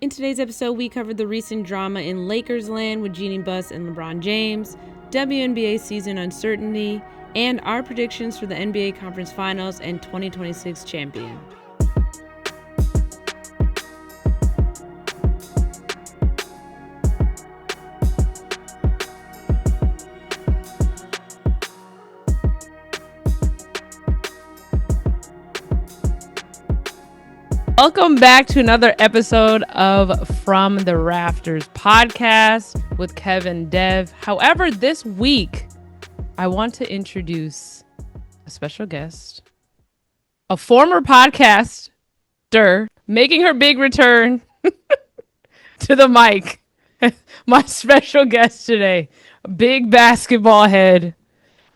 In today's episode, we covered the recent drama in Lakers land with Jeanie Buss and LeBron James, WNBA season uncertainty, and our predictions for the NBA Conference Finals and 2026 champion. Welcome back to another episode of From the Rafters podcast with Kevin Dev. However, this week, I want to introduce a special guest, a former podcaster making her big return to the mic. My special guest today, a big basketball head,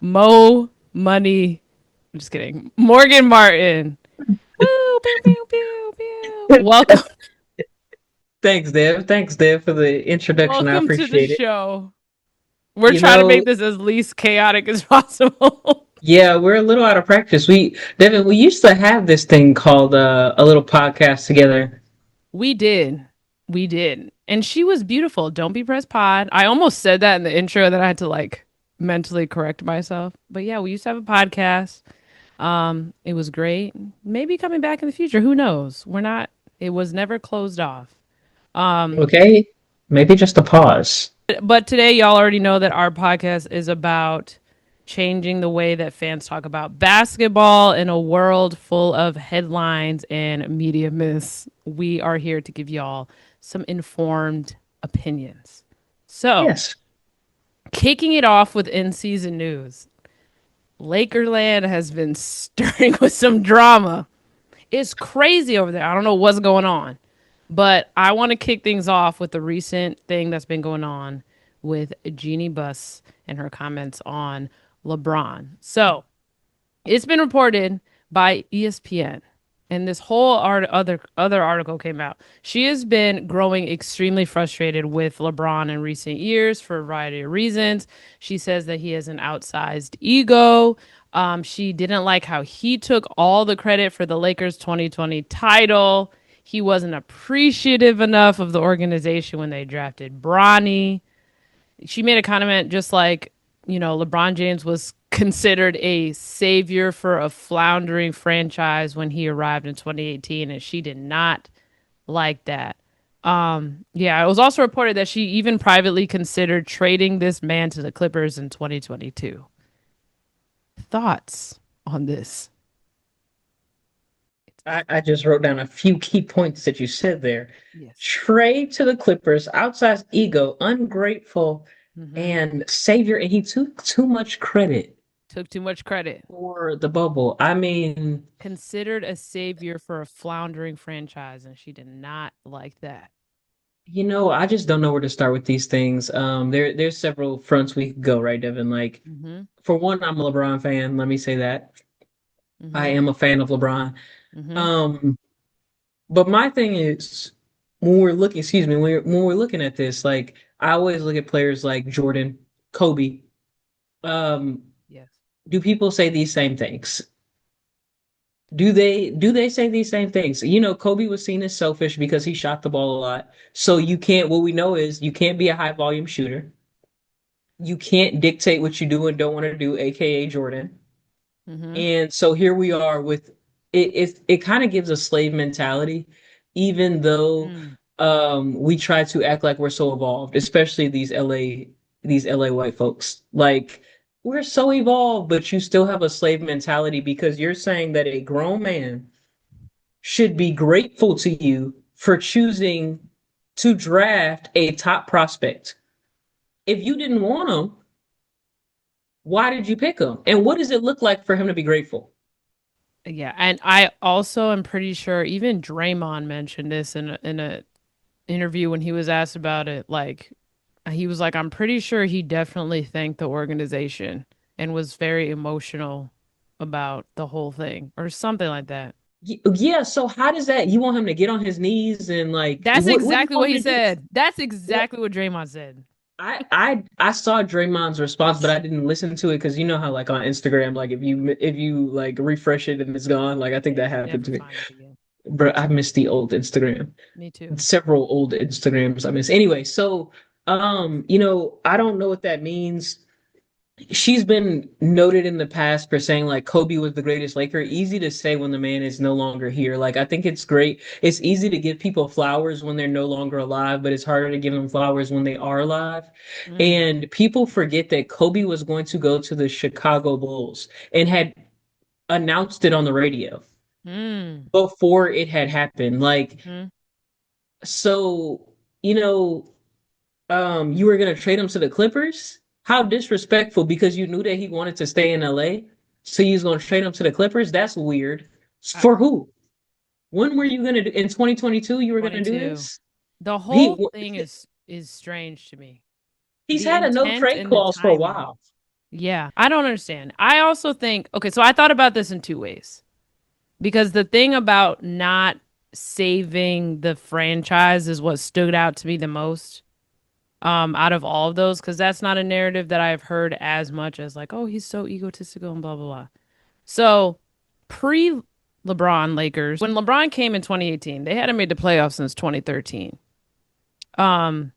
Mo Money. I'm just kidding. Morgan Martin. Pew, pew, pew, pew, pew. Welcome. Thanks, Dev, for the introduction. Welcome I appreciate to the it. show. We're trying to make this as least chaotic as possible. Yeah, we're a little out of practice. Devin, we used to have this thing called a little podcast together. We did. And she was beautiful. Don't be pressed pod. I almost said that in the intro that I had to mentally correct myself. But yeah, we used to have a podcast. It was great. Maybe coming back in the future. Who knows? It was never closed off. Okay. Maybe just a pause. But today y'all already know that our podcast is about changing the way that fans talk about basketball in a world full of headlines and media myths. We are here to give y'all some informed opinions. So, yes. Kicking it off with in-season news. Lakerland has been stirring with some drama. It's crazy over there. I don't know what's going on. But I want to kick things off with the recent thing that's been going on with Jeanie Buss and her comments on LeBron. So it's been reported by ESPN, and this whole other article came out. She has been growing extremely frustrated with LeBron in recent years for a variety of reasons. She says that he has an outsized ego. She didn't like how he took all the credit for the Lakers 2020 title. He wasn't appreciative enough of the organization when they drafted Bronny. She made a comment just like, LeBron James was considered a savior for a floundering franchise when he arrived in 2018, and she did not like that. It was also reported that she even privately considered trading this man to the Clippers in 2022. Thoughts on this? I just wrote down a few key points that you said there. Yes. Trade to the Clippers, outsized ego, ungrateful, and savior, and he took too much credit. Took too much credit for the bubble. I mean, considered a savior for a floundering franchise, and she did not like that. I just don't know where to start with these things. There's several fronts we could go, right, Devin? For one, I'm a LeBron fan. Let me say that. I am a fan of LeBron. But my thing is, when we're looking at this, I always look at players like Jordan, Kobe. Yes. Do people say these same things? Do they say these same things? Kobe was seen as selfish because he shot the ball a lot. So what we know is you can't be a high volume shooter. You can't dictate what you do and don't want to do, aka Jordan. And so here we are with it kind of gives a slave mentality, even though we try to act like we're so evolved, especially these LA white folks. We're so evolved, but you still have a slave mentality because you're saying that a grown man should be grateful to you for choosing to draft a top prospect. If you didn't want him, why did you pick him? And what does it look like for him to be grateful? Yeah, and I also am pretty sure even Draymond mentioned this in a interview when he was asked about it. He was like, I'm pretty sure he definitely thanked the organization and was very emotional about the whole thing or something like that. Yeah, so how does that, you want him to get on his knees and That's exactly what he said. That's exactly what Draymond said. I saw Draymond's response, but I didn't listen to it because you know how on Instagram, if you refresh it and it's gone, I think that happened to me. Bro, I miss the old Instagram. Me too. Several old Instagrams I miss. Anyway, so I don't know what that means. She's been noted in the past for saying like Kobe was the greatest Laker. Easy to say when the man is no longer here. Like I think it's great. It's easy to give people flowers when they're no longer alive, but it's harder to give them flowers when they are alive. Mm, And people forget that Kobe was going to go to the Chicago Bulls and had announced it on the radio mm, before it had happened. Like mm. so, you know, you were gonna trade him to the Clippers? How disrespectful because you knew that he wanted to stay in LA. So you was gonna trade him to the Clippers? That's weird. I, For who? When were you gonna do in 2022 you were gonna do 22. this? The He whole thing is strange to me. he's The had a no intent trade and the clause for a timing. while. Yeah, I don't understand. I also think, okay, so I thought about this in two ways. Because the thing about not saving the franchise is what stood out to me the most out of all of those, because that's not a narrative that I've heard as much as like, oh, he's so egotistical and blah blah blah. So pre LeBron Lakers, when LeBron came in 2018, they hadn't made the playoffs since 2013. Um,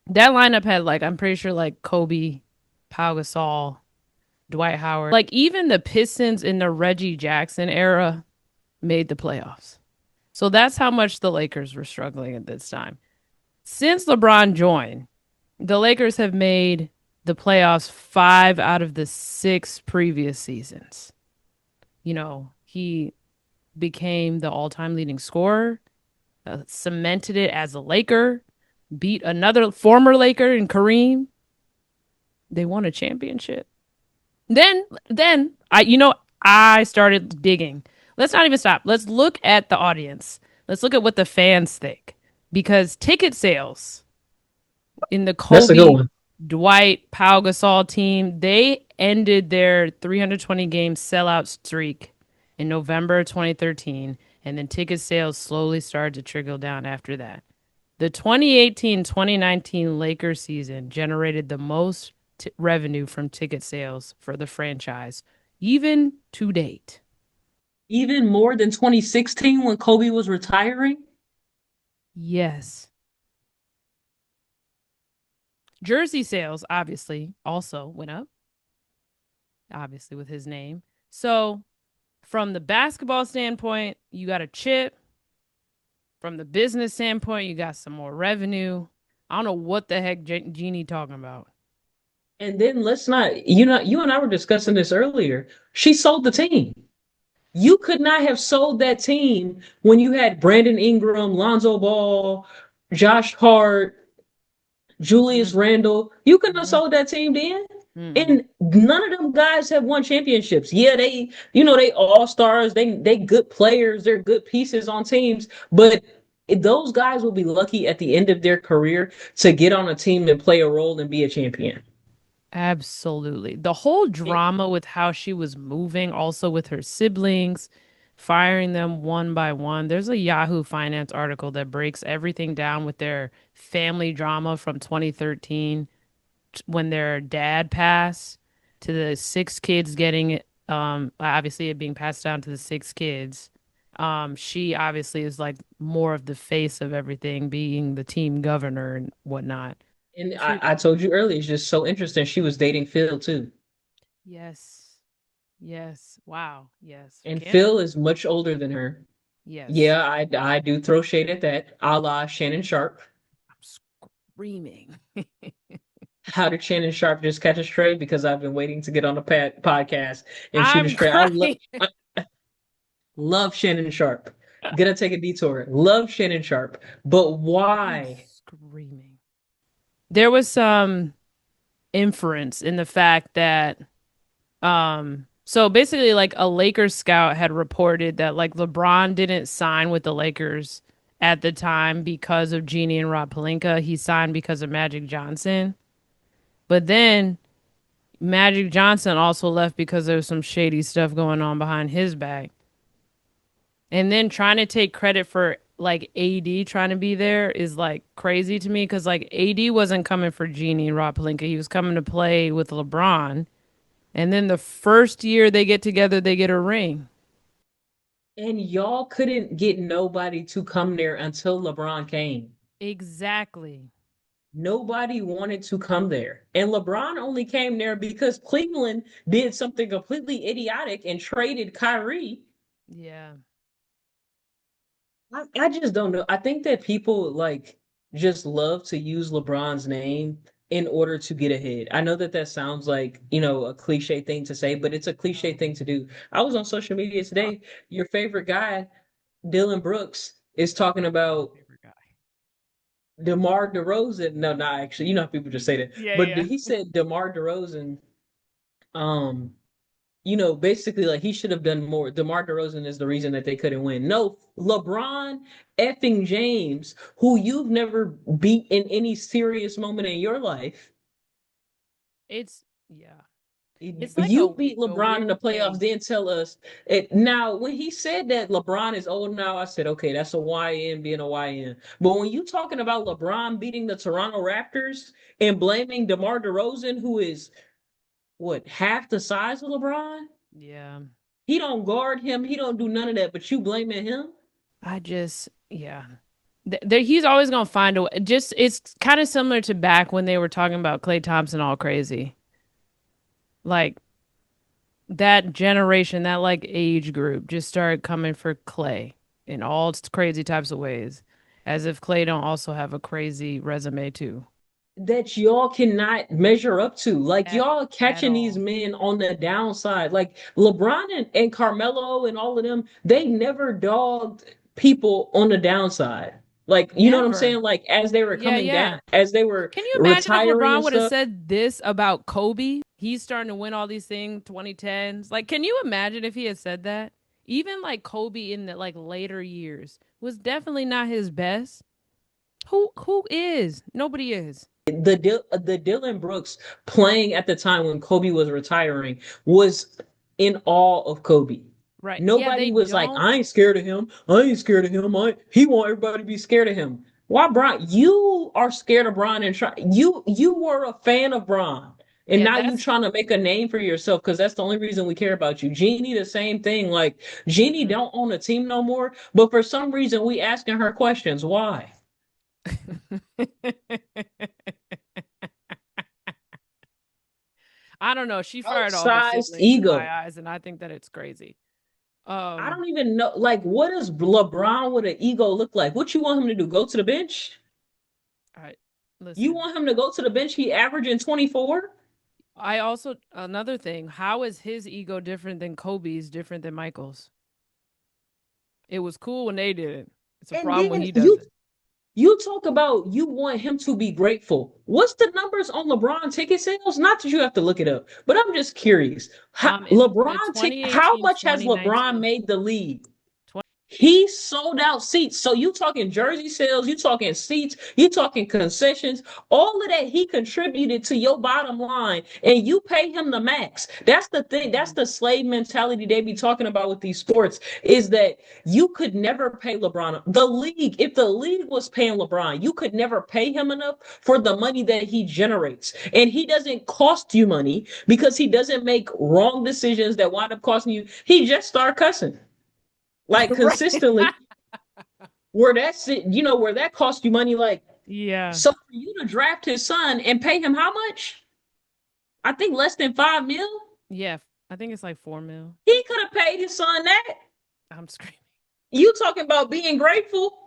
that lineup had like I'm pretty sure like Kobe, Pau Gasol, Dwight Howard, like even the Pistons in the Reggie Jackson era made the playoffs. So that's how much the Lakers were struggling at this time. Since LeBron joined, the Lakers have made the playoffs 5 out of the 6 previous seasons. He became the all time leading scorer, cemented it as a Laker, beat another former Laker in Kareem. They won a championship. Then I started digging. Let's not even stop. Let's look at the audience. Let's look at what the fans think. Because ticket sales in the That's a good Kobe, one. Dwight, Pau Gasol team, they ended their 320 game sellout streak in November 2013, and then ticket sales slowly started to trickle down after that. The 2018-2019 Lakers season generated the most revenue from ticket sales for the franchise, even to date. Even more than 2016 when Kobe was retiring. Yes. Jersey sales obviously also went up, obviously with his name. So, from the basketball standpoint, you got a chip. From the business standpoint, you got some more revenue. I don't know what the heck Jeanie talking about. And then let's not, you and I were discussing this earlier. She sold the team. You could not have sold that team when you had Brandon Ingram, Lonzo Ball, Josh Hart, Julius Mm, Randle. You couldn't have mm, sold that team then. mm. And none of them guys have won championships. Yeah, they all stars. They good players. They're good pieces on teams. But those guys will be lucky at the end of their career to get on a team and play a role and be a champion. Absolutely. The whole drama with how she was moving, also with her siblings, firing them one by one. There's a Yahoo Finance article that breaks everything down with their family drama from 2013 when their dad passed to the 6 kids getting obviously it being passed down to the 6 kids. She obviously is like more of the face of everything, being the team governor and whatnot. And She I told you earlier, it's just so interesting. She was dating Phil too. Yes. Yes. Wow. Yes. And Can't. Phil is much older than her. Yes. Yeah, I do throw shade at that, a la Shannon Sharp. I'm screaming. How did Shannon Sharp just catch a stray? Because I've been waiting to get on the podcast and shoot a I'm stray. crying. I love Shannon Sharp. Gonna take a detour. Love Shannon Sharp. But I'm why? screaming. There was some inference in the fact that so basically like a Lakers scout had reported that like LeBron didn't sign with the Lakers at the time because of Jeanie and Rob Pelinka. He signed because of Magic Johnson. But then Magic Johnson also left because there was some shady stuff going on behind his back. And then trying to take credit for like AD trying to be there is like crazy to me because like AD wasn't coming for Jeanie and Rob Pelinka. He was coming to play with LeBron. And then the first year they get together, they get a ring. And y'all couldn't get nobody to come there until LeBron came. Exactly. Nobody wanted to come there. And LeBron only came there because Cleveland did something completely idiotic and traded Kyrie. Yeah. I just don't know. I think that people like just love to use LeBron's name in order to get ahead. I know that that sounds like, a cliche thing to say, but it's a cliche thing to do. I was on social media today. Your favorite guy, Dylan Brooks, is talking about Favorite guy. DeMar DeRozan. No, not actually. You know how people just say that. Yeah, But yeah. he said DeMar DeRozan, um, basically like he should have done more. DeMar DeRozan is the reason that they couldn't win. No, LeBron effing James, who you've never beat in any serious moment in your life. It's yeah. It's like You beat a LeBron in weird the playoffs, thing. then tell us it. Now, when he said that LeBron is old now, I said, okay, that's a YN being a YN. But when you talking about LeBron beating the Toronto Raptors and blaming DeMar DeRozan, who is what, half the size of LeBron? Yeah. He don't guard him. He don't do none of that. But you blaming him? Yeah. He's always gonna find a way. Just it's kind of similar to back when they were talking about Klay Thompson all crazy. Like that generation, that like age group just started coming for Klay in all crazy types of ways, as if Klay don't also have a crazy resume too. That y'all cannot measure up to. Like At y'all at catching these all. men on the downside. Like LeBron and Carmelo and all of them, they never dogged people on the downside. Like, you know what I'm Never. saying? Like as they were Yeah, coming yeah. down, as they were Can you imagine if retiring LeBron and would have stuff. said this about Kobe? He's starting to win all these things, 2010s. Like, can you imagine if he had said that? Even like Kobe in the like later years was definitely not his best. Who is? Nobody is. The Dylan Brooks playing at the time when Kobe was retiring was in awe of Kobe. Right. Yeah, Nobody they was like, don't. I ain't scared of him. I ain't scared of him. He want everybody to be scared of him. Why, Bron? You are scared of Bron and try. You were a fan of Bron, and Yeah, now you that's trying to make a name for yourself because that's the only reason we care about you. Jeanie, the same thing. Like Jeanie mhm. don't own a team no more, but for some reason we asking her questions. Why? I don't know. She fired all her Outsized siblings in my ego. eyes, and I think that it's crazy. I Um, don't even know. Like, what does LeBron with an ego look like? What you want him to do? Go to the bench? all right, You listen. want him to go to the bench? He averaging 24? I also another thing. How is his ego different than Kobe's? Different than Michael's? It was cool when they did it. It's a And problem when then he does you it. you talk about you want him to be grateful. What's the numbers on LeBron ticket sales? Not that you have to look it up, but I'm just curious. In the How 2018, much has LeBron 2019, made the league? 20, He sold out seats. So you talking jersey sales, you talking seats, you talking concessions, all of that he contributed to your bottom line and you pay him the max. That's the thing. That's mhm. the slave mentality they be talking about with these sports is that you could never pay LeBron. The league, if the league was paying LeBron, you could never pay him enough for the money that he generates. And he doesn't cost you money because he doesn't make wrong decisions that wind up costing you. He just start cussing like Right. consistently where that's it, where that cost you money. Like, Yeah. so for you to draft his son and pay him how much? I think less than 5 mil. Yeah. I think it's like 4 mil. He could have paid his son that. I'm screaming. You talking about being grateful?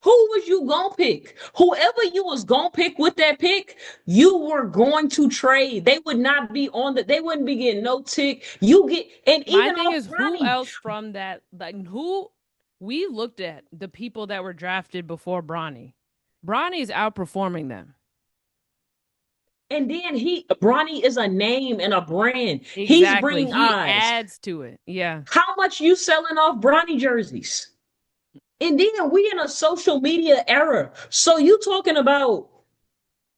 Who was you gonna pick? Whoever you was gonna pick with that pick, you were going to trade. They would not be on the. They wouldn't be getting no tick. You get and My even thing off is, who Bronny. else from that? Like, who we looked at the people that were drafted before Bronny. Bronny's outperforming them. And then Bronny is a name and a brand. He's Exactly. bringing He eyes. adds to it. Yeah. How much you selling off Bronny jerseys? And then we in a social media era. So you talking about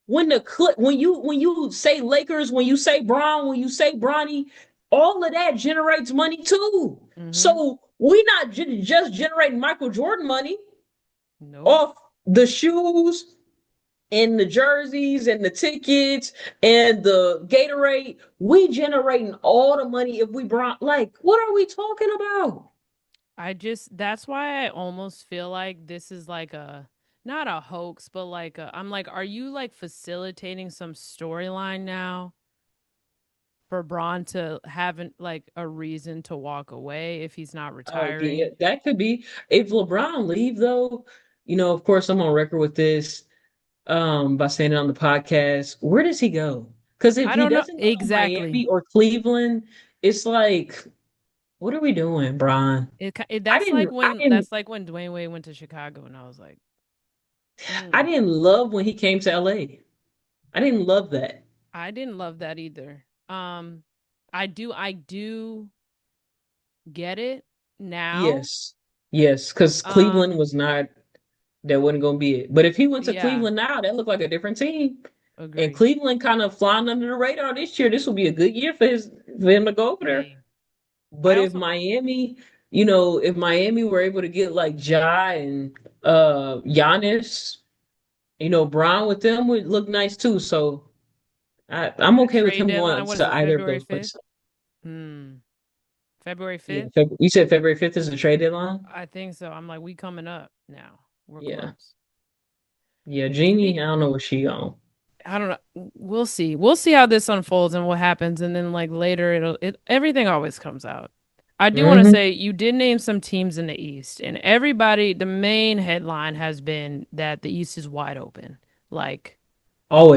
when the clip when you say Lakers, when you say Brown, when you say Bronny, all of that generates money too. Mm-hmm. So we not just generating Michael Jordan money Nope. off the shoes. and the jerseys and the tickets and the Gatorade. We generating all the money if we brought like what are we talking about? That's why I almost feel like this is like a not a hoax, but like I'm like, are you like facilitating some storyline now for Braun to haven't like a reason to walk away if he's not Oh yeah, retiring? that could be. If LeBron leave though, of course I'm on record with this by saying it on the podcast. Where does he go? Because if I he don't know doesn't go to exactly. Miami or Cleveland, it's like, what are we doing, Brian? That's like when Dwayne Wade went to Chicago, and I was like, I mm, didn't love when he came to LA. I didn't love that. I didn't love that either. I do get it now. Yes. Yes, because Cleveland Um, was not that wasn't gonna be it. But if he went to yeah, Cleveland now, that looked like a different team. And agree. Cleveland kind of flying under the radar this year. This will be a good year for him to go over there. Hey, I But also if Miami were able to get like Ja and Giannis, Brown with them would look nice too. So I'm the okay with trade him going deadline. What is to it? either of February those 5th? places. Hmm. February Yeah, 5th? You said February 5th is the trade deadline? I think so. I'm like, we coming up now. We're Yeah. close. Yeah, Jeanie, Speak I don't know what she on. I don't know. We'll see. We'll see how this unfolds and what happens, and then like later, everything always comes out. I do want to Hmm. say you did name some teams in the East, and everybody. The main headline has been that the East is wide open. Like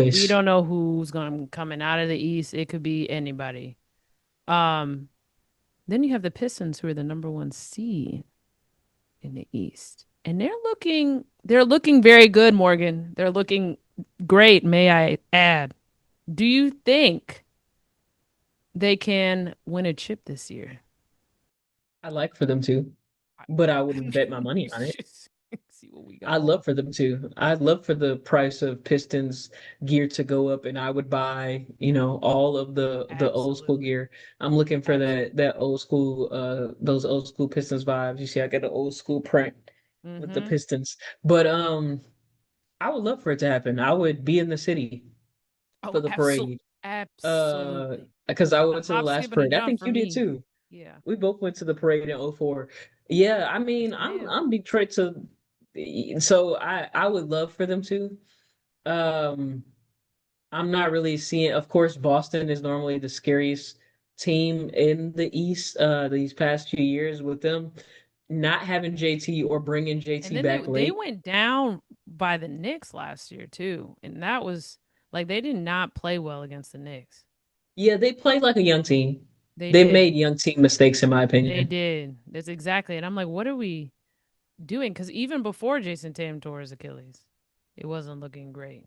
we Always. don't know who's going to coming out of the East. It could be anybody. Um, then you have the Pistons, who are the number one seed in the East, and they're looking very good. Morgan, they're looking great. May I add? Do you think they can win a chip this year? I like for them to, but I wouldn't bet my money on it. See what we got I'd love going. for them to. I'd love for the price of Pistons gear to go up, and I would buy, all of the old school Absolutely. gear. I'm looking for that Absolutely. that old school, those old school Pistons vibes. You see, I got an old school print with the Mm-hmm. Pistons, but I would love for it to happen. I would be in the city Oh, for the parade. absolutely. Because I A went to the hop, last skip, and a parade. I jump think for you did me. too. Yeah. We both went to the parade in '04. Yeah, I Yes, mean, I'm ma'am. I'm Detroit to so I would love for them to. Um I'm not really seeing of course Boston is normally the scariest team in the East these past few years with them not having JT or bringing And JT then they back they late. went down by the Knicks last year too, and that was like they did not play well against the Knicks. Yeah, they played like a young team. They They did. made young team mistakes in my They opinion. did. That's exactly. And I'm like, what are we doing? Because even before Jason Tatum tore his Achilles, it wasn't looking great,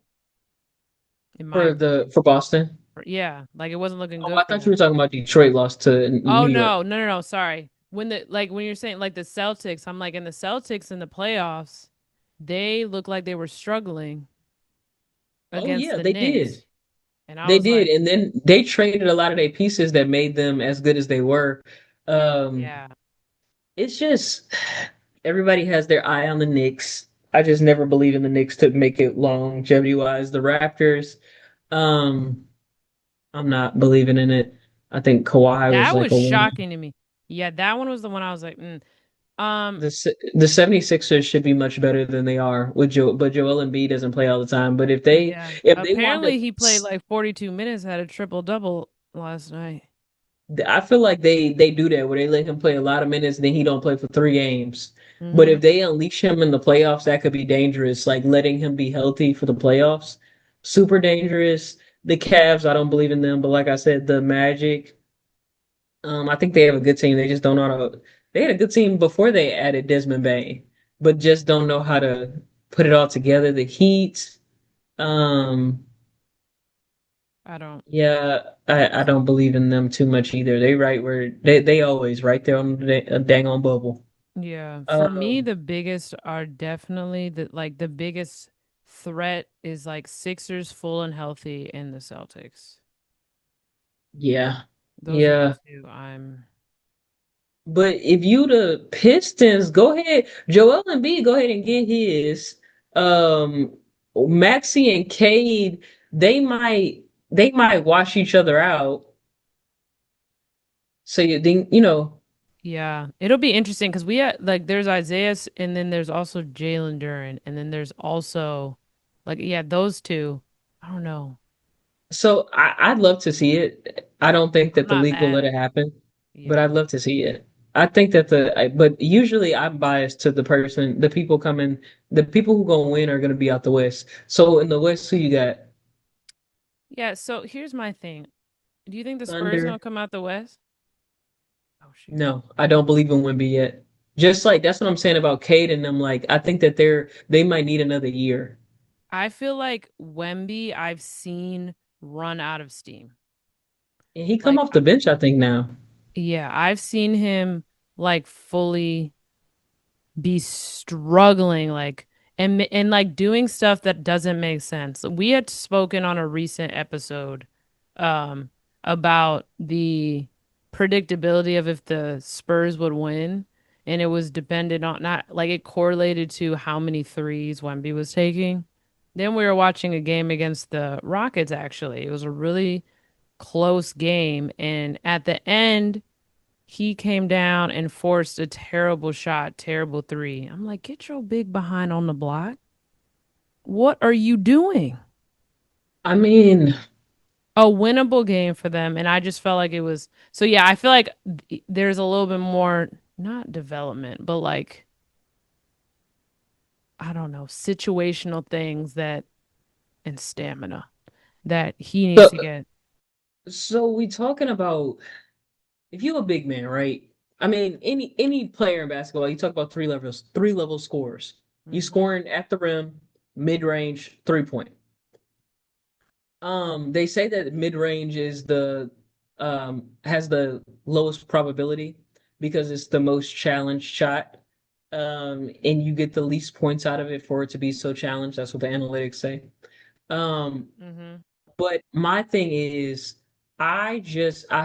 in my opinion. For Boston. Yeah, like it wasn't looking Oh, good I for thought you were them. talking about Detroit lost to Oh New York. no, no, no, no. Sorry. When you're saying like the Celtics, I'm like in the Celtics in the playoffs, they look like they were struggling Oh against yeah, the they did. Knicks, and I They was did. like, And then they traded a lot of their pieces that made them as good as they were. Um, yeah. it's just everybody has their eye on the Knicks. I just never believe in the Knicks to make it longevity wise. The Raptors, um, I'm not believing in it. I think Kawhi was That like was a one. shocking to me. Yeah, that one was the one I was like, Um, The 76ers should be much better than they are with but Joel Embiid doesn't play all the time. But yeah. if they wind up Apparently he played like 42 minutes, had a triple double last night. I feel like they do that where they let him play a lot of minutes and then he don't play for 3 games. But Mm-hmm. if they unleash him in the playoffs, that could be dangerous. Like letting him be healthy for the playoffs, super dangerous. The Cavs, I don't believe in them, but like I said, the Magic, I think they have a good team. They just don't know how to. They had a good team before they added Desmond Bain, but just don't know how to put it all together. The Heat, um, I don't. yeah, I don't believe in them too much either. They right where they always right there on the dang on bubble. Yeah, for me, Um, the biggest are definitely the biggest threat is like Sixers full and healthy and the Celtics. yeah, Those are the yeah. two I'm But if you the Pistons, go ahead, Joel Embiid, go ahead and get his. Um, Maxie and Cade, they might wash each other out. So you think, Yeah, it'll be interesting because we had like there's and then there's also Jalen Duren, and then there's also like yeah those two. I don't know. so I'd love to see it. I don't think I'm that the not league will mad let at it it. happen, but Yeah. I'd love to see it. I think that but usually I'm biased to the people who gonna win are gonna be out the West. So in the West, who you got? Yeah, so here's my thing. Do you think the Spurs Thunder. gonna come out the West? Oh shoot. No, I don't believe in Wemby yet. Just like that's what I'm saying about Cade and them. Like I think that they might need another year. I feel like Wemby I've seen run out of steam. And he come Like off the bench, I think now. yeah, I've seen him like fully be struggling and like doing stuff that doesn't make sense. We had spoken on a recent episode um about the predictability of if the Spurs would win, and it was dependent on not like it correlated to how many threes Wemby was taking. Then we were watching a game against the Rockets actually. It was a really close game, and at the end he came down and forced a terrible shot, terrible three. I'm like, get your big behind on the block. What are you doing? I mean, A winnable game for them. And I just felt like it was. So, yeah, I feel like there's a little bit more, not development, but like, I don't know, situational things and stamina that he needs so to get. so we talking about if you a big man, right? I mean, any player in basketball, you talk about three level scores. You Hmm. scoring at the rim, mid range, 3 point. They say that mid range is the has the lowest probability because it's the most challenged shot. And you get the least points out of it for it to be so challenged. That's what the analytics say. Um, Hmm. but my thing is, I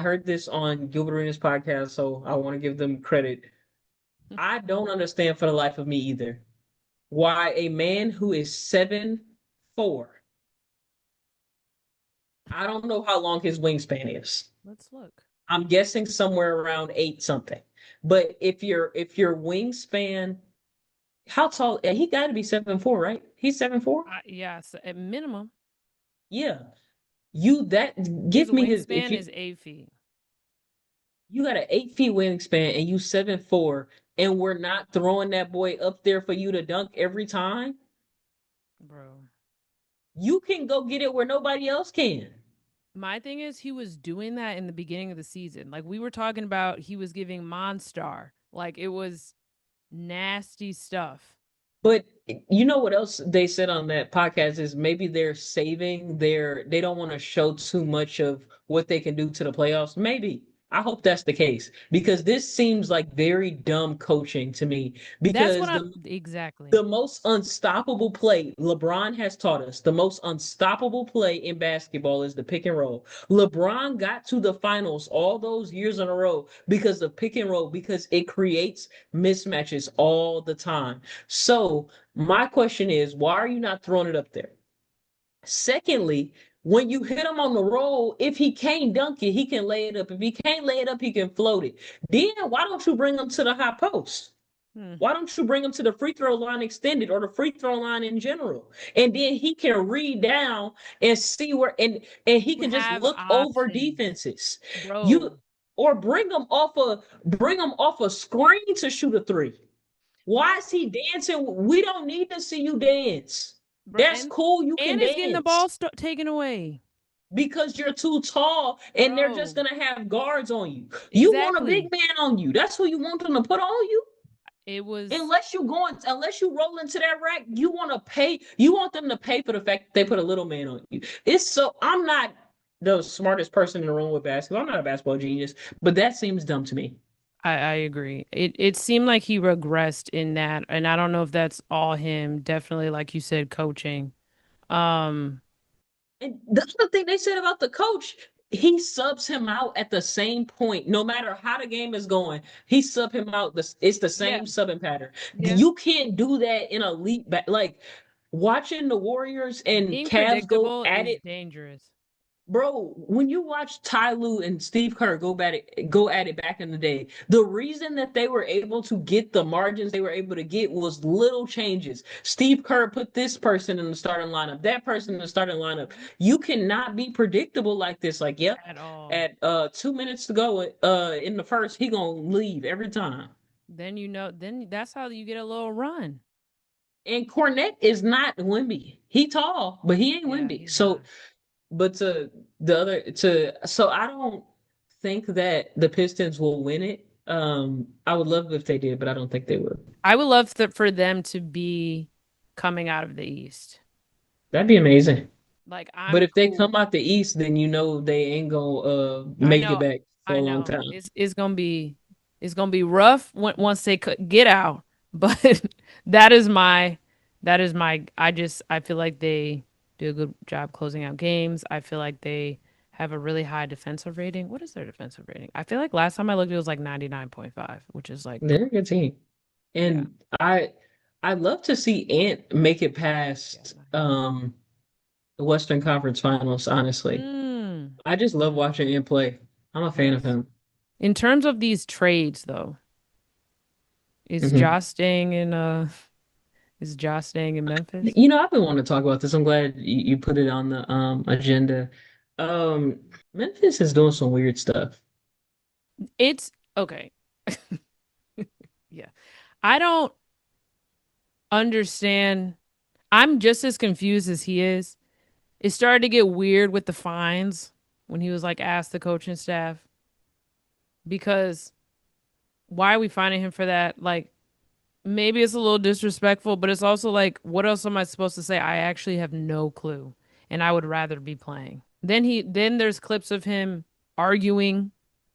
heard this on Gilbert Arenas' podcast, so I want to give them credit. I don't understand for the life of me either why a man who is 7'4", I don't know how long his wingspan is. Let's look. I'm guessing somewhere around eight something. But if your wingspan, how tall? He got to be 7'4", right? He's 7'4". Yeah, so at minimum, Yeah. You that his give me his if wingspan is 8 feet, you got an 8 feet wingspan and you 7'4", and we're not throwing that boy up there for you to dunk every time, bro. you can go get it where nobody else can. My thing is, he was doing that in the beginning of the season. Like we were talking about, he was giving Monstar. Like it was nasty stuff. But you know what else they said on that podcast is maybe they don't want to show too much of what they can do to the playoffs. Maybe. I hope that's the case because this seems like very dumb coaching to me That's what because I'm exactly. the most unstoppable play LeBron has taught us, the most unstoppable play in basketball is the pick and roll. LeBron got to the finals all those years in a row because of pick and roll, because it creates mismatches all the time. So, my question is, why are you not throwing it up there? Secondly, when you hit him on the roll, if he can't dunk it, he can lay it up. If he can't lay it up, he can float it. Then why don't you bring him to the high post? Hmm. Why don't you bring him to the free throw line extended or the free throw line in general? And then he can read down and see where and he You can just have look over options, defenses. You bro. or bring him off a screen to shoot a three. My Why is he dancing? We don't need to see you dance. bro, That's cool, you can and is getting the ball dance taken away, because you're too tall and they're just bro. gonna have guards on you. You want a big Exactly. man on you. That's who you want them to put on you. It was. Unless you roll into that rack, you want them to pay for the fact that they put a little man on you. I'm not the smartest person in the room with basketball. I'm not a basketball genius, but that seems dumb to me. I agree. It seemed like he regressed in that, and I don't know if that's all him. Definitely, like you said, coaching. Um, And the other thing they said about the coach, he subs him out at the same point, no matter how the game is going. He sub him out. It's the yeah, same subbing pattern. yeah. You can't do that in elite. Like watching the Warriors and Being Cavs go predictable at is it. dangerous. Bro, when you watch Ty Lue and Steve Kerr go at it back in the day, the reason that they were able to get the margins they were able to get was little changes. Steve Kerr put this person in the starting lineup, that person in the starting lineup. Mhm. You cannot be predictable like this. Like, yep, At all. at 2 minutes to go in the first, he gonna leave every time. Then you know, then that's how you get a little run. And Cornette is not Wimby. He tall, but he ain't Yeah, Wimby. he's So not. but to the other to so I don't think that the Pistons will win it. I would love if they did, but I don't think they will. I would love for them to be coming out of the East. That'd be amazing. Like But I'm if they cool. come out the East, then you know they ain't gonna I make it know, back for I a long know. time. It's gonna be rough once they could get out. But that is my I feel like they do a good job closing out games. I feel like they have a really high defensive rating. What is their defensive rating? I feel like last time I looked it was like 99.5, which is like They're a good team, yeah. and I'd love to see Ant make it Yeah. past the Western Conference Finals. Honestly, Mm, I just love mm, watching Ant play. I'm a fan of yes. him. In terms of these trades though, is Mhm. Josh staying in Memphis? I've been wanting to talk about this. I'm glad you put it on the agenda. Um, Memphis is doing some weird stuff. It's okay. Yeah. I don't understand. I'm just as confused as he is. It started to get weird with the fines when he was like asked the coaching staff because why are we fining him for that? Like maybe it's a little disrespectful, but it's also like what else am I supposed to say? I actually have no clue and I would rather be playing. Then there's clips of him arguing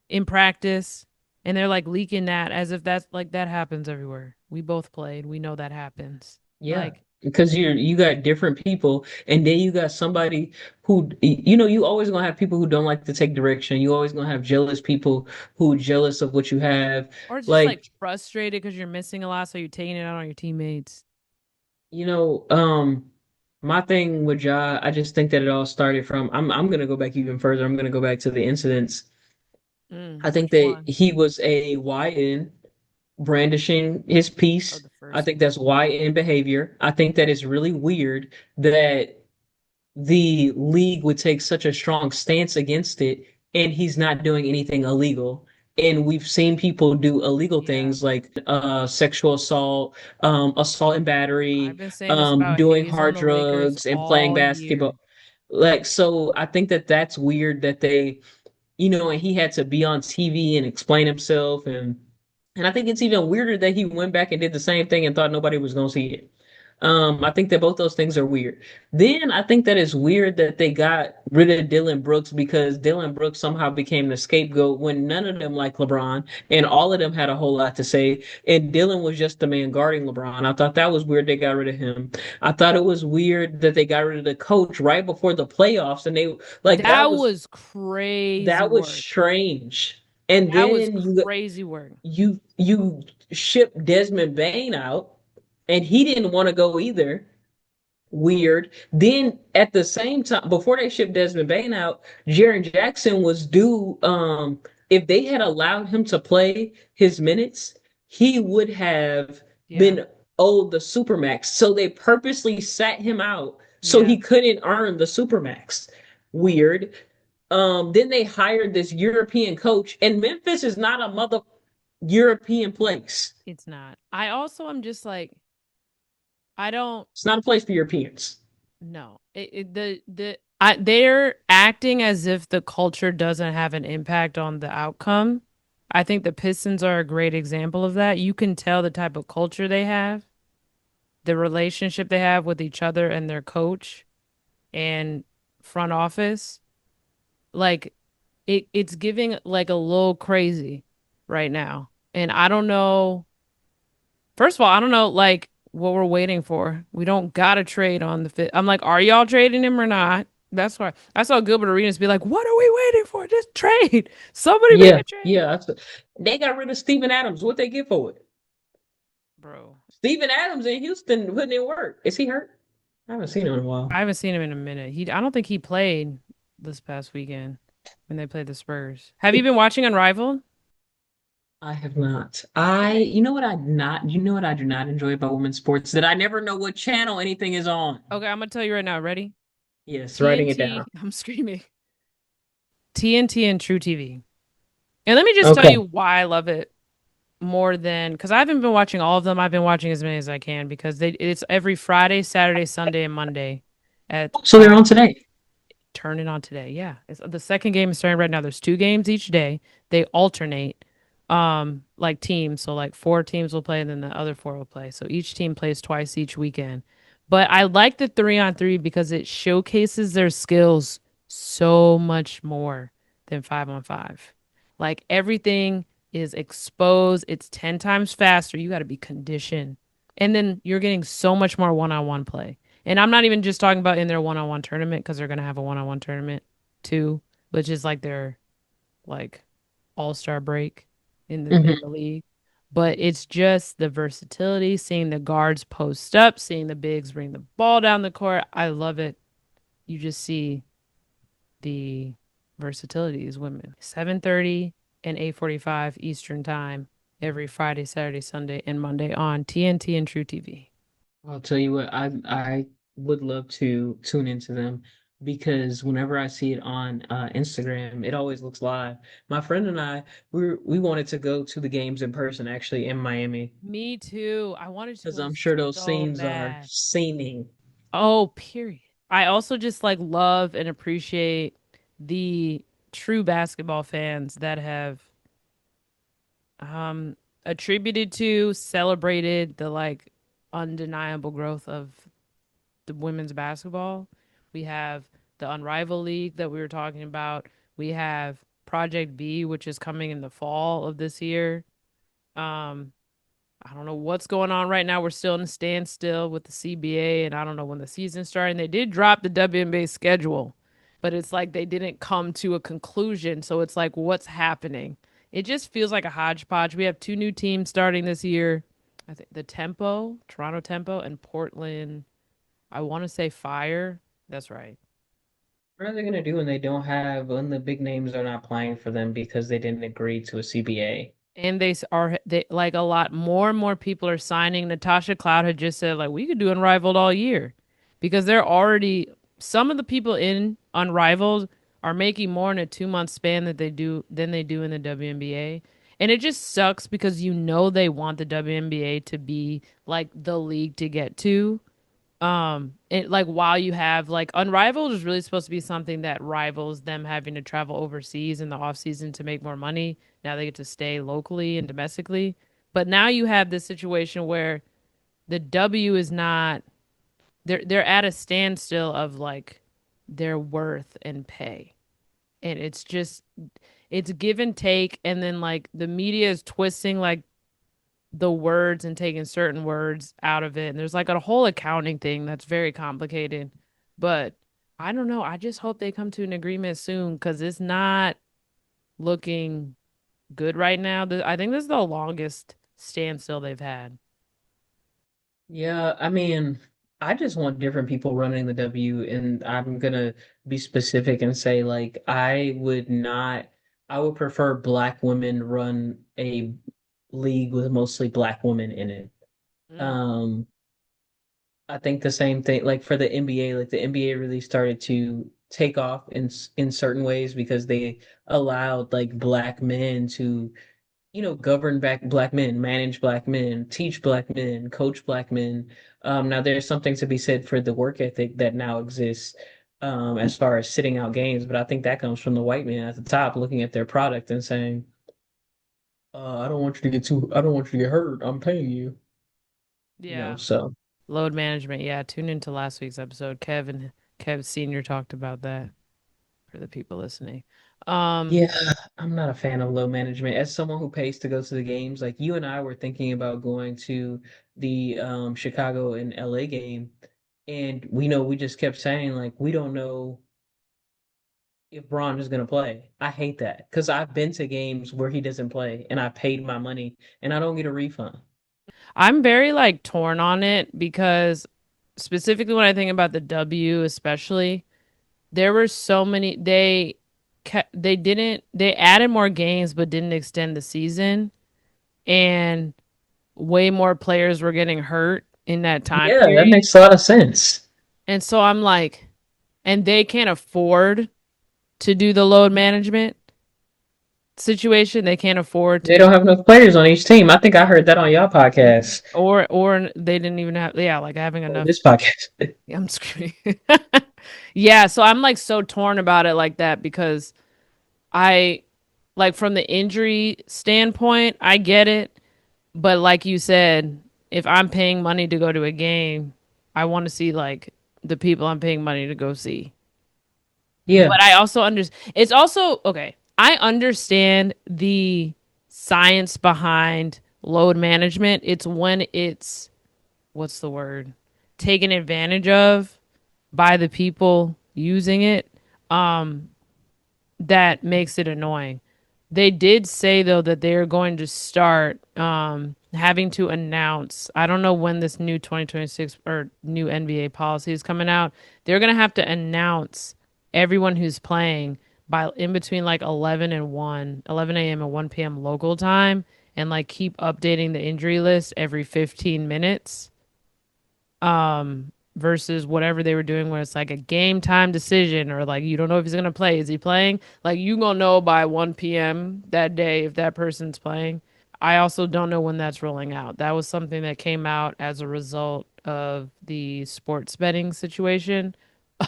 in practice and they're like leaking that as if that's like that happens everywhere. We both played. We know that happens. Yeah, Like because you got different people, and then you got somebody who you always gonna have people who don't like to take direction. You always gonna have jealous people who jealous of what you have. or it's just like Like, frustrated because you're missing a lot, so you're taking it out on your teammates. you know, um, my thing with Ja, I just think that it all started from I'm gonna go back even further. I'm gonna go back to the incidents. I think Which that one? he was a YN brandishing his Oh, piece. the I first think one. that's YN behavior. I think that it's really weird that the league would take such a strong stance against it and he's not doing anything illegal. And we've seen people do illegal Yeah, things like sexual assault, assault and I've battery, been saying this about doing Hayes on hard the Lakers drugs and playing all year. basketball. Like, so I think that that's weird that they and he had to be on TV and explain himself, and I think it's even weirder that he went back and did the same thing and thought nobody was gonna see it. I think that both those things are weird. Then I think that it's weird that they got rid of Dylan Brooks because Dylan Brooks somehow became the scapegoat when none of them like LeBron and all of them had a whole lot to say. And Dylan was just the man guarding LeBron. I thought that was weird they got rid of him. I thought it was weird that they got rid of the coach right before the playoffs and they like That was crazy that was work. strange. And That was then crazy work. you shipped Desmond Bain out, and he didn't want to go either. Weird. Then at the same time, before they shipped Desmond Bain out, Jaren Jackson was due. If they had allowed him to play his minutes, he would have Yeah, been owed the supermax. So they purposely sat him out so yeah. he couldn't earn the supermax. Weird. Then they hired this European coach, and Memphis is not a mother European place. It's not. I also am just like I don't It's not a place for Europeans. know. They're acting as if the culture doesn't have an impact on the outcome. I think the Pistons are a great example of that. You can tell the type of culture they have, the relationship they have with each other and their coach and front office. Like it's giving like a little crazy right now. And I don't know. First of all, I don't know like what we're waiting for. We don't gotta trade on the fit. I'm like, are y'all trading him or not? That's why I saw Gilbert Arenas be like, "What are we waiting for? Just trade. Somebody make Yeah, a trade." yeah. They got rid of Steven Adams. What they get for it? Bro. Steven Adams in Houston putting in work. Is he hurt? I haven't seen him in a I while. haven't seen him in a minute. I don't think he played this past weekend when they played the Spurs. Have you been watching Unrivaled? I have not. Okay. You know what I do not enjoy about women's sports? That I never know what channel anything is on. Okay, I'm gonna tell you right now. Ready? Yes, writing it down. TNT. I'm screaming. TNT and True TV. And let me just tell Okay. you why I love it more than because I haven't been watching all of them. I've been watching as many as I can because it's every Friday, Saturday, Sunday, and Monday at So they're on today. turn it on today. Yeah. The second game is starting right now. There's two games each day. They alternate like teams. So like four teams will play and then the other four will play. So each team plays twice each weekend. But I like the 3-on-3 because it showcases their skills so much more than 5-on-5. Like everything is exposed. It's 10 times faster. You got to be conditioned. And then you're getting so much more one-on-one play. And I'm not even just talking about in their one-on-one tournament because they're gonna have a one-on-one tournament too, which is like their like all-star break in the Hmm. league. But it's just the versatility, seeing the guards post up, seeing the bigs bring the ball down the court. I love it. You just see the versatility is women. 7:30 and 8:45 Eastern time every Friday, Saturday, Sunday, and Monday on TNT and True TV. I'll tell you what, I would love to tune into them because whenever I see it on Instagram, it always looks live. My friend and I, we wanted to go to the games in person actually in Miami Me too. I wanted to because go I'm sure those so scenes are bad. scening. Oh, period. I also just like love and appreciate the true basketball fans that have um attributed to, celebrated the like undeniable growth of the women's basketball. We have the Unrivaled League that we were talking about. We have Project B, which is coming in the fall of this year. Um, I don't know what's going on right now. We're still in a standstill with the CBA, and I don't know when the season's starting. They did drop the WNBA schedule, but it's like they didn't come to a conclusion. So it's like, what's happening? It just feels like a hodgepodge. We have two new teams starting this year. I think the Tempo, Toronto Tempo, and Portland. I want to say Fire. That's right. What are they gonna do when the big names are not playing for them because they didn't agree to a CBA? And they like a lot more and more people are signing. Natasha Cloud had just said like we could do Unrivaled all year because they're already some of the people in Unrivaled are making more in a 2 month span than they do in the WNBA. And it just sucks because you know they want the WNBA to be like the league to get to. It like while you have like Unrivaled is really supposed to be something that rivals them having to travel overseas in the off season to make more money. Now they get to stay locally and domestically. But now you have this situation where the W is not they're at a standstill of like their worth and pay. And it's just it's give and take and then like the media is twisting like the words and taking certain words out of it. And there's like a whole accounting thing that's very complicated. But I don't know. I just hope they come to an agreement soon because it's not looking good right now. I think this is the longest standstill they've had. Yeah, I mean, I just want different people running the W, and I'm gonna be specific and say like I would prefer black women run a league with mostly black women in it. Mm. Um, I think the same thing like for the NBA, like the NBA really started to take off in certain ways because they allowed like black men to govern black men, manage black men, teach black men, coach black men. Now there's something to be said for the work ethic that now exists as far as sitting out games, but I think that comes from the white man at the top looking at their product and saying, I don't want you to get hurt. I'm paying you, Yeah. so Load management. Yeah. Tune into last week's episode. Kev Senior talked about that for the people listening. Um, yeah, I'm not a fan of low management. As someone who pays to go to the games, like you and I were thinking about going to the Chicago and LA game, and we just kept saying like we don't know if Braun is going to play. I hate that because I've been to games where he doesn't play and I paid my money and I don't get a refund. I'm very like torn on it because specifically when I think about the W, especially, there were so many they didn't they added more games but didn't extend the season, and way more players were getting hurt in that time Yeah, that period. makes a lot of sense. And so I'm like, and they can't afford to do the load management situation. They can't afford to They do, don't have enough players on each team. I think I heard that on y'all podcast or they didn't even have, yeah, like having or enough. this podcast. I'm screaming. Yeah, so I'm like so torn about it like that because I like from the injury standpoint, I get it, but like you said, if I'm paying money to go to a game, I want to see like the people I'm paying money to go see. Yeah. But I also understand. It's also okay. I understand the science behind load management. It's when it's what's the word? Taken advantage of by the people using it. Um, that makes it annoying. They did say though that they're going to start having to announce. I don't know when this new 2026 or new NBA policy is coming out. They're going to have to announce everyone who's playing by in between like 11 and 1, 11 a.m. and 1 p.m. local time, and like keep updating the injury list every 15 minutes versus whatever they were doing where it's like a game time decision, or like you don't know if he's gonna play. Is he playing? Like you gonna know by 1 p.m. that day if that person's playing. I also don't know when that's rolling out. That was something that came out as a result of the sports betting situation.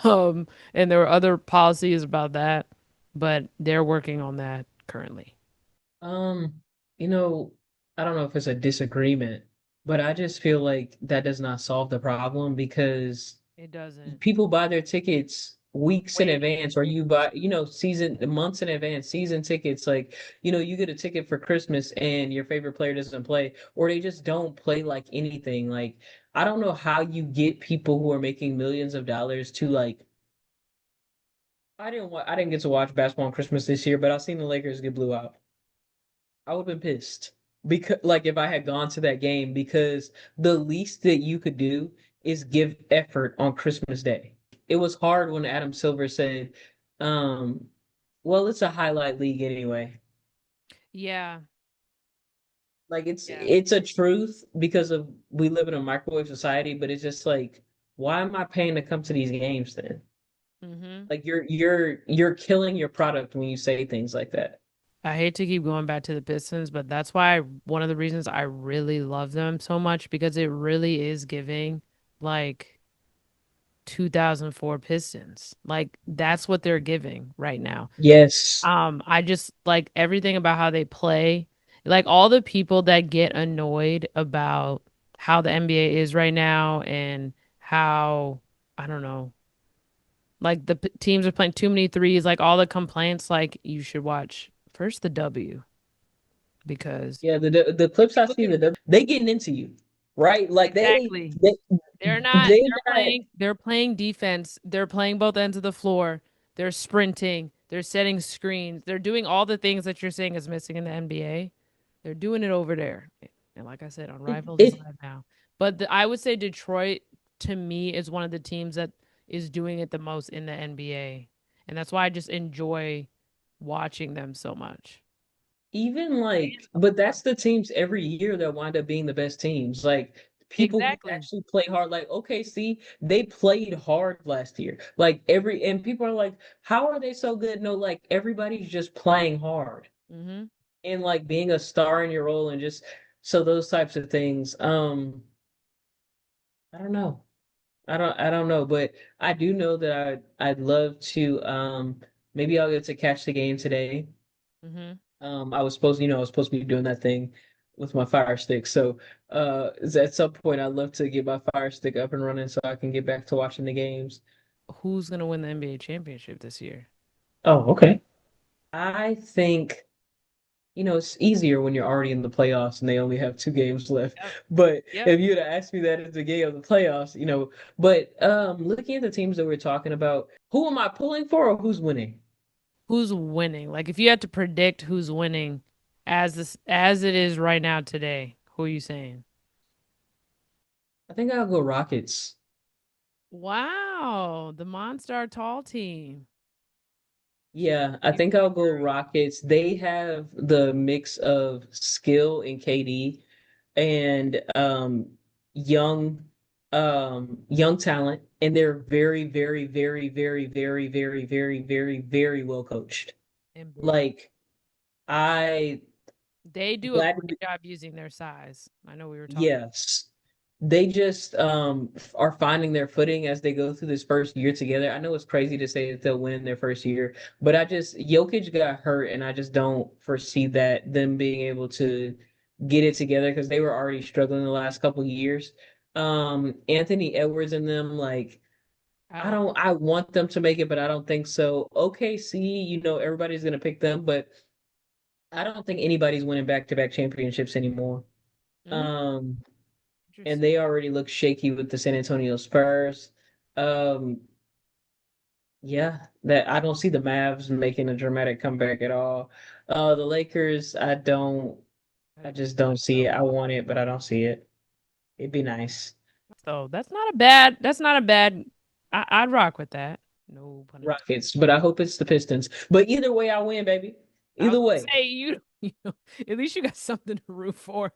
And there were other policies about that, but they're working on that currently. Um, you know, I don't know if it's a disagreement, but I just feel like that does not solve the problem because It doesn't. people buy their tickets weeks in Waiting. advance, or you buy, season months in advance, season tickets. Like, you get a ticket for Christmas and your favorite player doesn't play, or they just don't play like anything. Like, I don't know how you get people who are making millions of dollars to like. I didn't get to watch basketball on Christmas this year, but I've seen the Lakers get blew out. I would have been pissed because, like, if I had gone to that game, because the least that you could do is give effort on Christmas Day. It was hard when Adam Silver said, um, "Well, it's a highlight league anyway." Yeah. Like, it's Yeah. it's a truth because of we live in a microwave society, but it's just like, why am I paying to come to these games then? Mm-hmm. Like, you're killing your product when you say things like that. I hate to keep going back to the Pistons, but that's why one of the reasons I really love them so much because it really is giving like 2004 Pistons. Like that's what they're giving right now. Yes. I just like everything about how they play. Like all the people that get annoyed about how the NBA is right now and how I don't know, like the teams are playing too many threes, like all the complaints, like you should watch first the W because Yeah, the clips you I look see, at they getting into you, right? Like exactly. they they're not. They're playing defense. They're playing both ends of the floor. They're sprinting. They're setting screens. They're doing all the things that you're saying is missing in the NBA. They're doing it over there. And like I said, Unrivaled is It live now. But I would say Detroit to me is one of the teams that is doing it the most in the NBA. And that's why I just enjoy watching them so much. even like, but that's the teams every year that wind up being the best teams. Like people who Exactly. actually play hard. Like, okay, see, they played hard last year. Like and people are like, how are they so good? No, like everybody's just playing hard Mm-hmm. and like being a star in your role and just so those types of things. I don't know. I don't know, but I do know that I'd love to maybe I'll get to catch the game today. Mm-hmm. I was supposed to be doing that thing with my Fire Stick. So at some point I'd love to get my Fire Stick up and running so I can get back to watching the games. Who's gonna win the NBA championship this year? Oh, okay. I think it's easier when you're already in the playoffs and they only have two games left. Yep. But Yep. if you'd have asked me that at the game of the playoffs, but looking at the teams that we're talking about, who am I pulling for or who's winning? Who's winning? Like if you had to predict who's winning as it is right now today, who are you saying? I think I'll go Rockets. Wow, the Monstar Tall team. Yeah, I think I'll go Rockets. They have the mix of skill and KD and young young talent, and they're very, very, very, very, very, very, very, very, very well coached. And big. Like I They do a glad to great be, job using their size. I know we were talking. yes. They just are finding their footing as they go through this first year together. I know it's crazy to say that they'll win their first year, but I just Jokic got hurt and I just don't foresee that them being able to get it together because they were already struggling the last couple of years. Anthony Edwards and them, like I don't. I want them to make it, but I don't think so. OKC, everybody's gonna pick them, but I don't think anybody's winning back-to-back championships anymore. Mm, Um, and interesting. they already look shaky with the San Antonio Spurs. Um, yeah, that I don't see the Mavs making a dramatic comeback at all. The Lakers, I I just don't see it. I want it, but I don't see it. It'd be nice. So that's not a bad. That's not a bad. I'd rock with that. No pun intended. Rockets, but I hope it's the Pistons. But either way, I win, baby. I was Either way. gonna say you. You know, at least you got something to root for.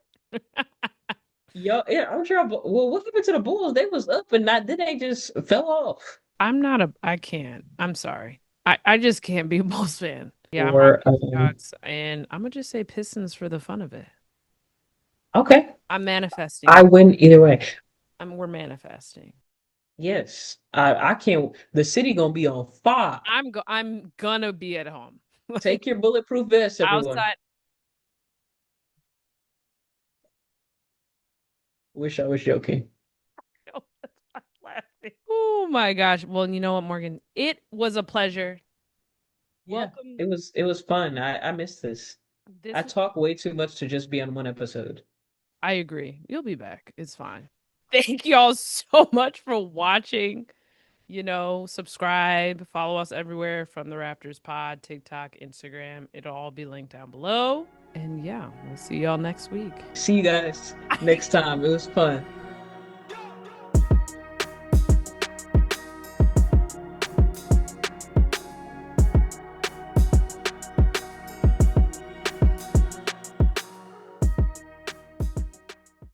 Yo, yeah, I'm sure. Well, what happened to the Bulls? They was up and not. Then they just fell off. I'm not a. I can't. I'm sorry. I just can't be a Bulls fan. Yeah, I'm Or rocking Seahawks, and I'm gonna just say Pistons for the fun of it. okay, I'm manifesting I it. win either way. We're manifesting. Yes, I can't. The city gonna be on fire. I'm gonna be at home. Like Take your bulletproof vest, everyone. outside. Wish I was joking. Laughing. Oh my gosh. Well, you know what, Morgan? It was a pleasure. Yeah, Welcome. it was fun. I missed this. This I was, talk way too much to just be on one episode. I agree. You'll be back. It's fine. Thank y'all so much for watching. Subscribe, follow us everywhere from the Raptors Pod, TikTok, Instagram. It'll all be linked down below. And yeah, we'll see y'all next week. See you guys next time. It was fun.